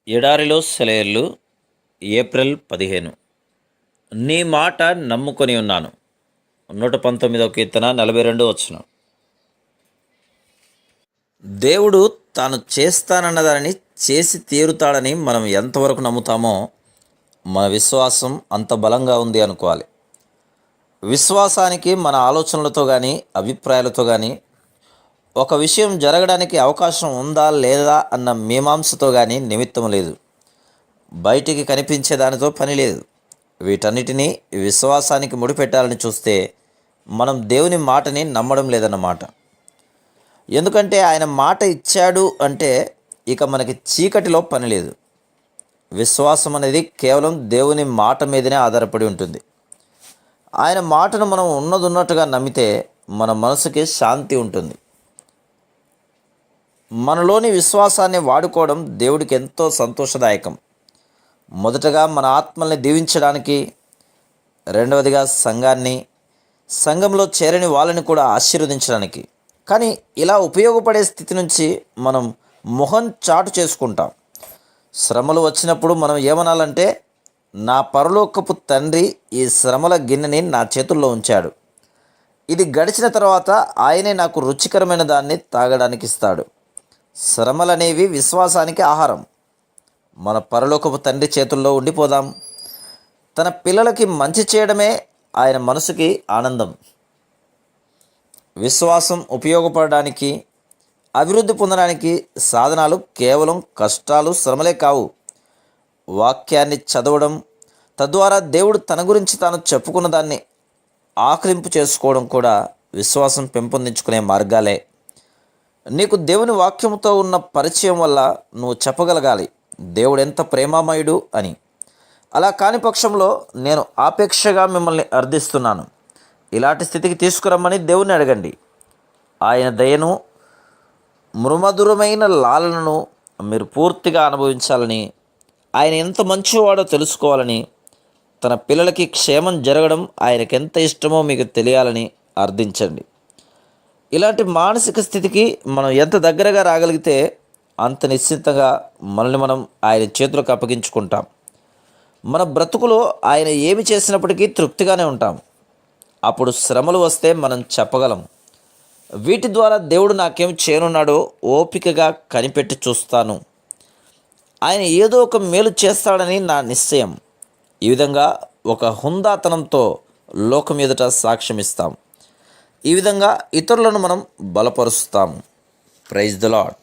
ఎడారిలో సెలయేర్లు ఏప్రిల్ 15. నీ మాట నమ్ముకొని ఉన్నాను. 119వ కీర్తన 42 వచనం. దేవుడు తాను చేస్తానన్న దానిని చేసి తీరుతాడని మనం ఎంతవరకు నమ్ముతామో మన విశ్వాసం అంత బలంగా ఉంది అనుకోవాలి. విశ్వాసానికి మన ఆలోచనలతో కానీ అభిప్రాయాలతో కానీ ఒక విషయం జరగడానికి అవకాశం ఉందా లేదా అన్న మీమాంసతో కానీ నిమిత్తం లేదు. బయటికి కనిపించే దానితో పని లేదు. వీటన్నిటినీ విశ్వాసానికి ముడిపెట్టాలని చూస్తే మనం దేవుని మాటని నమ్మడం లేదన్నమాట. ఎందుకంటే ఆయన మాట ఇచ్చాడు అంటే ఇక మనకి చీకటిలో పని లేదు. విశ్వాసం అనేది కేవలం దేవుని మాట మీదనే ఆధారపడి ఉంటుంది. ఆయన మాటను మనం ఉన్నట్టుగా నమ్మితే మన మనసుకి శాంతి ఉంటుంది. మనలోని విశ్వాసాన్ని వాడుకోవడం దేవుడికి ఎంతో సంతోషదాయకం. మొదటగా మన ఆత్మల్ని దీవించడానికి, రెండవదిగా సంఘంలో చేరని వాళ్ళని కూడా ఆశీర్వదించడానికి. కానీ ఇలా ఉపయోగపడే స్థితి నుంచి మనం మొహం చాటు చేసుకుంటాం. శ్రమలు వచ్చినప్పుడు మనం ఏమనాలంటే, నా పరలోకపు తండ్రి ఈ శ్రమల గిన్నెని నా చేతుల్లో ఉంచాడు. ఇది గడిచిన తర్వాత ఆయనే నాకు రుచికరమైన దాన్ని తాగడానికి ఇస్తాడు. శ్రమలనేవి విశ్వాసానికి ఆహారం. మన పరలోకపు తండ్రి చేతుల్లో ఉండిపోదాం. తన పిల్లలకి మంచి చేయడమే ఆయన మనసుకి ఆనందం. విశ్వాసం ఉపయోగపడడానికి, అభివృద్ధి పొందడానికి సాధనాలు కేవలం కష్టాలు, శ్రమలే కావు. వాక్యాన్ని చదవడం, తద్వారా దేవుడు తన గురించి తాను చెప్పుకున్న దాన్ని ఆకలింపు చేసుకోవడం కూడా విశ్వాసం పెంపొందించుకునే మార్గాలే. నీకు దేవుని వాక్యంతో ఉన్న పరిచయం వల్ల నువ్వు చెప్పగలగాలి, దేవుడు ఎంత ప్రేమామయుడు అని. అలా కాని పక్షంలో నేను ఆపేక్షగా మిమ్మల్ని అర్థిస్తున్నాను. ఇలాంటి స్థితికి తీసుకురమ్మని దేవుని అడగండి. ఆయన దయను, మృమధురమైన లాలనను మీరు పూర్తిగా అనుభవించాలని, ఆయన ఎంత మంచివాడో తెలుసుకోవాలని, తన పిల్లలకి క్షేమం జరగడం ఆయనకెంత ఇష్టమో మీకు తెలియాలని అర్థించండి. ఇలాంటి మానసిక స్థితికి మనం ఎంత దగ్గరగా రాగలిగితే అంత నిశ్చింతగా మనల్ని మనం ఆయన చేతులకు అప్పగించుకుంటాం. మన బ్రతుకులో ఆయన ఏమి చేసినప్పటికీ తృప్తిగానే ఉంటాం. అప్పుడు శ్రమలు వస్తే మనం చెప్పగలం, వీటి ద్వారా దేవుడు నాకేం చేయనున్నాడో ఓపికగా కనిపెట్టి చూస్తాను. ఆయన ఏదో ఒక మేలు చేస్తాడని నా నిశ్చయం. ఈ విధంగా ఒక హుందాతనంతో లోకం ఎదుట సాక్ష్యం ఇస్తాం. ఈ విధంగా ఇతరులను మనం బలపరుస్తాము. Praise the lord.